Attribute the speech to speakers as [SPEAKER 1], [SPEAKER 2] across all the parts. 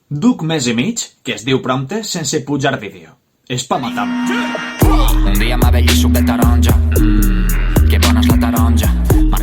[SPEAKER 1] Duc mes i mig, que es diu prompte, sense pujar vídeo. És pa matar-me.
[SPEAKER 2] Un dia m'avelli suc de taronja. Que bona és la taronja.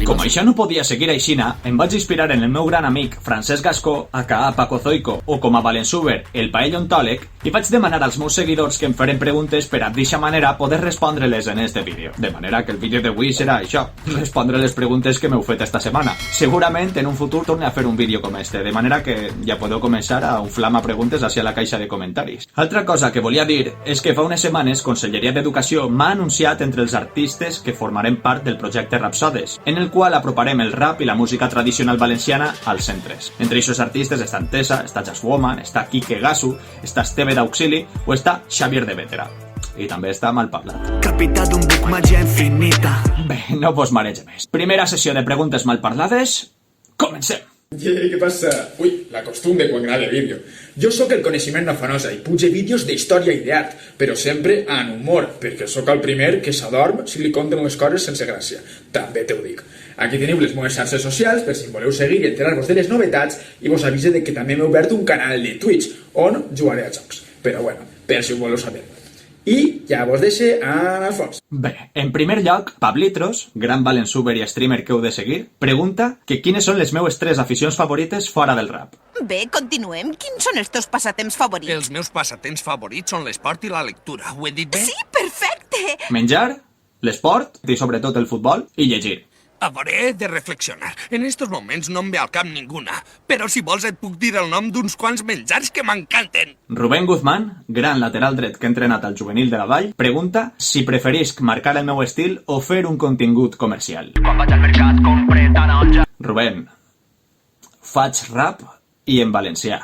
[SPEAKER 1] Com això no podia seguir aixina, em vaig inspirar en el meu gran amic Francesc Gascó, aka Paco Zoico, o com a Valenzuber, el paellontòleg, i vaig demanar als meus seguidors que em feren preguntes per a d'aquesta manera poder respondre-les en este vídeo. De manera que el vídeo d'avui serà això, respondre les preguntes que m'heu fet esta setmana. Segurament en un futur torne a fer un vídeo com este, de manera que ja podeu començar a unflar-me preguntes hacia la caixa de comentaris. Altra cosa que volia dir és que fa unes setmanes Conselleria d'Educació m'ha anunciat entre els artistes que formarem part del projecte Rapsodes, en el qual aproparem el rap i la música tradicional valenciana als centres. Entre aquests artistes està Tessa, està Jazz Woman, està Quique Gasu, està Esteve d'Auxili o està Xavier de Vétera. I també està Malparlat.
[SPEAKER 3] Capità d'un buc màgia infinita.
[SPEAKER 1] Bé, no vos marege més. Primera sessió de preguntes malparlades. Comencem!
[SPEAKER 4] Què passa? Ui, la costum de quan grave vídeo. Jo sóc el coneixement no fa nosa i puge vídeos d'història i d'art, però sempre en humor, perquè sóc el primer que s'adorm si li conten les coses sense gràcia. També te ho dic. Aquí teniu les meves xarxes socials per si voleu seguir i enterar-vos de les novetats i vos avise de que també m'he obert un canal de Twitch on jugaré a jocs. Però bueno, per si ho voleu saber. I ja vos deixe a fons.
[SPEAKER 1] Bé, en primer lloc, Pablitros, gran Valenzuber i streamer que heu de seguir, pregunta que quines són les meues 3 aficions favorites fora del rap.
[SPEAKER 5] Bé, continuem. Quins són els teus passatemps favorits?
[SPEAKER 6] Els meus passatemps favorits són l'esport i la lectura. Ho he dit bé?
[SPEAKER 5] Sí, perfecte!
[SPEAKER 1] Menjar, l'esport, i sobretot el futbol, i llegir.
[SPEAKER 6] A veure, he de reflexionar. En estos moments no em ve al cap ninguna, però si vols et puc dir el nom d'uns quants menjars que m'encanten.
[SPEAKER 1] Rubén Guzmán, gran lateral dret que ha entrenat al juvenil de la Vall, pregunta si preferisc marcar el meu estil o fer un contingut comercial.
[SPEAKER 2] Quan vaig al mercat compre taronja.
[SPEAKER 1] Rubén, faig rap i en valencià.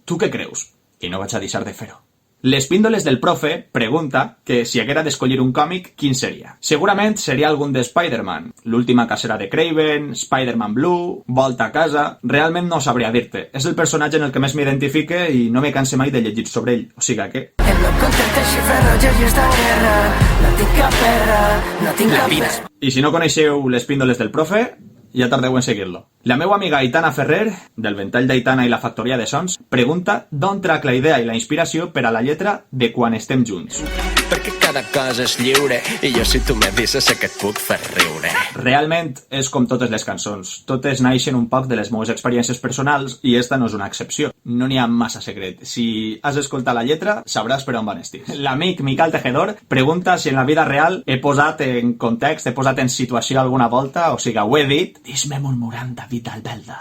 [SPEAKER 1] Tu què creus? I no vaig a deixar de fer-ho. Les píndoles del profe pregunta que si haguera d'escollir un còmic, quin seria? Segurament seria algun de Spider-Man, l'última cacera de Kraven, Spider-Man Blue, Volta a casa... Realment no sabria dir-te. És el personatge en el que més m'identifique i no me canse mai de llegir sobre ell. O sigui que...
[SPEAKER 3] El no contenta xifra roja i està en guerra. No tinc cap perra, no tinc cap perra.
[SPEAKER 1] I si no coneixeu les píndoles del profe, ja tardeu en seguir-lo. La meva amiga Aitana Ferrer, del Ventall d'Aitana i la Factoria de Sons, pregunta d'on trac la idea i la inspiració per a la lletra de Quan estem junts.
[SPEAKER 2] Perquè cada cosa és lliure i jo si tu me dices sé que et puc fer riure.
[SPEAKER 1] Realment és com totes les cançons. Totes naixen un poc de les meves experiències personals i esta no és una excepció. No n'hi ha massa secret. Si has escoltat la lletra, sabràs per on van estir. L'amic Miquel Tejedor pregunta si en la vida real he posat en context, he posat en situació alguna volta, o sigui, ho he dit. Dis-me murmurant David Albelda.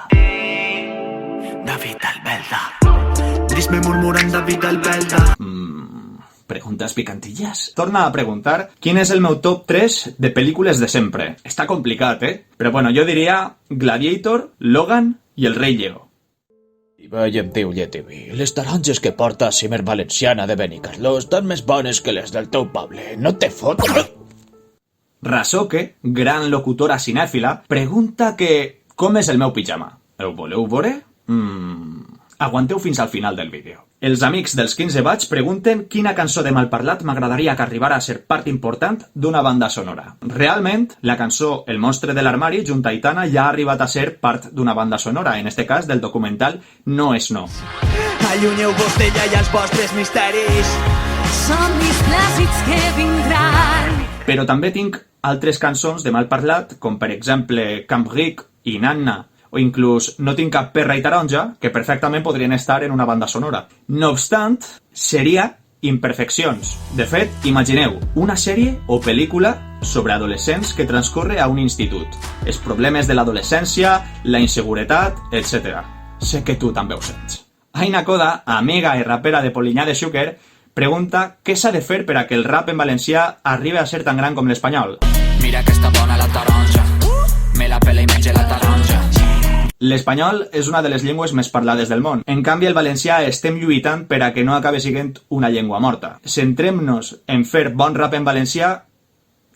[SPEAKER 3] David Albelda. Dis-me murmurant David Albelda.
[SPEAKER 1] Preguntes picantillas. Torna a preguntar quin és el meu top 3 de pel·lícules de sempre. Està complicat, Però bueno, jo diria Gladiator, Logan i El rei Lleó.
[SPEAKER 7] I veiem diu Lletivi, les taronges que porta Cimer Valenciana de Benicarló estan més bones que les del teu poble. No te fot?
[SPEAKER 1] Rasoke, gran locutora cinèfila, pregunta que com és el meu pijama. Ho voleu veure? Aguanteu fins al final del vídeo. Els amics dels 15 Watts pregunten quina cançó de Malparlat m'agradaria que arribara a ser part important d'una banda sonora. Realment, la cançó El monstre de l'armari, junt a Aitana, ja ha arribat a ser part d'una banda sonora, en este cas del documental No és no.
[SPEAKER 3] Allunyeu-vos d'ella i els vostres misteris.
[SPEAKER 8] Somnis plàcids que vindran.
[SPEAKER 1] Però també tinc altres cançons de Malparlat, com per exemple Camp Ric i Nanna, o inclús No tinc cap perra i taronja, que perfectament podrien estar en una banda sonora. No obstant, seria Imperfeccions. De fet, imagineu una sèrie o pel·lícula sobre adolescents que transcorre a un institut. Els problemes de l'adolescència, la inseguretat, etc. Sé que tu també ho sents. Aina Koda, amiga i rapera de Polinyà de Xúquer, pregunta què s'ha de fer per a que el rap en valencià arribi a ser tan gran com l'espanyol.
[SPEAKER 2] Mira que està bona la taronja. Me la pela i menja la taronja.
[SPEAKER 1] L'espanyol és una de les llengües més parlades del món. En canvi, el valencià estem lluitant per a que no acabi sent una llengua morta. Centrem-nos en fer bon rap en valencià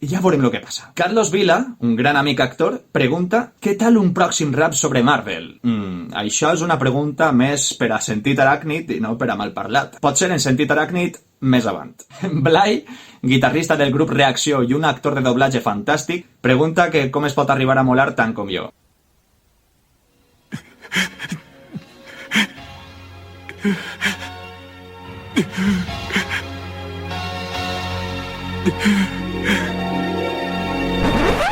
[SPEAKER 1] i ja veurem el que passa. Carlos Vila, un gran amic actor, pregunta què tal un pròxim rap sobre Marvel? Això és una pregunta més per a sentit aràcnid i no per a malparlat. Pot ser en sentit aràcnid més avant. Blai, guitarrista del grup Reacció i un actor de doblatge fantàstic, pregunta que com es pot arribar a molar tant com jo.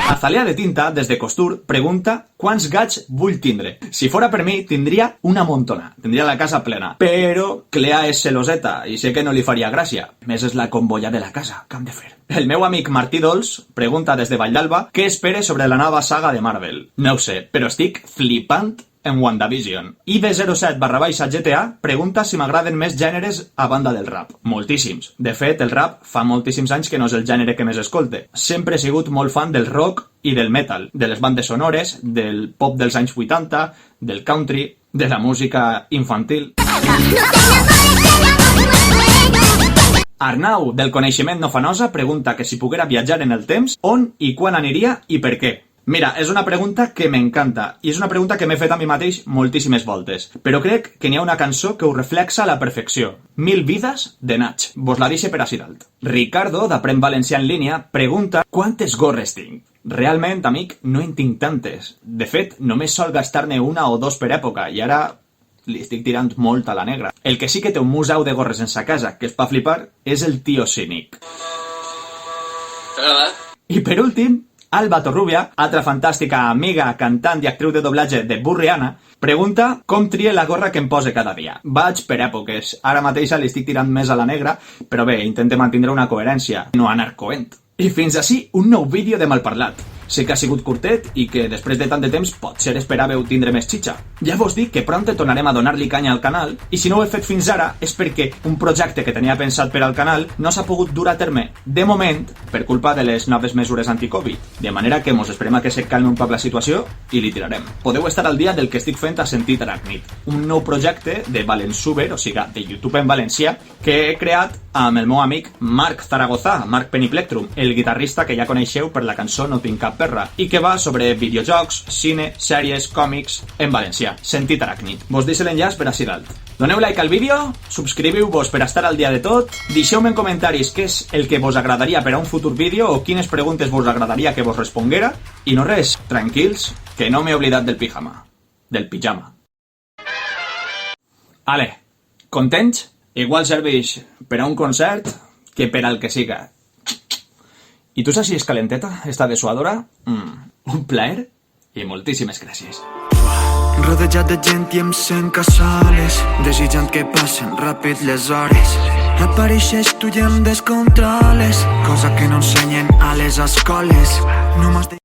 [SPEAKER 1] Azalea de Tinta, des de Costur, pregunta quants gats vull tindre. Si fora per mi, tindria una montona. Tindria la casa plena. Però Clea és celoseta i sé que no li faria gràcia. A més, és la combolla de la casa. Què hem de fer? El meu amic Martí Dols pregunta des de Valldalba què espere sobre la nova saga de Marvel. No ho sé, però estic flipant en WandaVision. IB07/GTA pregunta si m'agraden més gèneres a banda del rap. Moltíssims. De fet, el rap fa moltíssims anys que no és el gènere que més escolte. Sempre he sigut molt fan del rock i del metal, de les bandes sonores, del pop dels anys 80, del country, de la música infantil. Arnau, del Coneixement No Fanosa, pregunta que si poguera viatjar en el temps, on i quan aniria i per què. Mira, és una pregunta que m'encanta i és una pregunta que m'he fet a mi mateix moltíssimes voltes, però crec que n'hi ha una cançó que ho reflexa a la perfecció. 1000 vides de Nach. Vos la deixe per ací dalt. Ricardo, d'Aprèn Valencià en línia, pregunta quantes gorres tinc. Realment, amic, no en tinc tantes. De fet, només sol gastar-ne una o dos per època i ara li estic tirant molt a la negra. El que sí que té un museu de gorres en sa casa, que és pa flipar, és el tio Cínic. I per últim, Alba Torrubia, altra fantàstica amiga, cantant i actriu de doblatge de Burriana, pregunta com trie la gorra que em pose cada dia. Vaig per èpoques. Ara mateixa li estic tirant més a la negra, però bé, intente mantindre una coherència, no anar coent. I fins ací un nou vídeo de Malparlat. Sé que ha sigut curtet i que després de tant de temps potser esperàveu tindre més xitxa. Ja vos dic que prompte tornarem a donar-li canya al canal i si no ho he fet fins ara és perquè un projecte que tenia pensat per al canal no s'ha pogut dur a terme, de moment, per culpa de les noves mesures anti-Covid. De manera que mos esperem a que se calmi un poc la situació i li tirarem. Podeu estar al dia del que estic fent a Sentit Aràcnid, un nou projecte de Valensuber, o sigui, de YouTube en valencià, que he creat amb el meu amic Marc Zaragoza, Marc Peniplectrum, el guitarrista que ja coneixeu per la cançó No tinc cap perra, i que va sobre videojocs, cine, sèries, còmics, en valencià. Sentit Aràcnid. Vos deixo l'enllaç per ací dalt. Doneu like al vídeo, subscriviu-vos per estar al dia de tot, deixeu-me en comentaris què és el que vos agradaria per a un futur vídeo o quines preguntes vos agradaria que vos responguera, i no res, tranquils, que no m'he oblidat del pijama. Del pijama. Ale, contents? Igual serveix per a un concert que per al que siga. I tu saps si és calenteta, esta dessuadora? Un plaer i moltíssimes gràcies.
[SPEAKER 3] Rodejat de gent i em sent que soles, desitjant que passen ràpid les hores. Apareixes tu i em descontroles, cosa que no ensenyen a les escoles. No m'has de...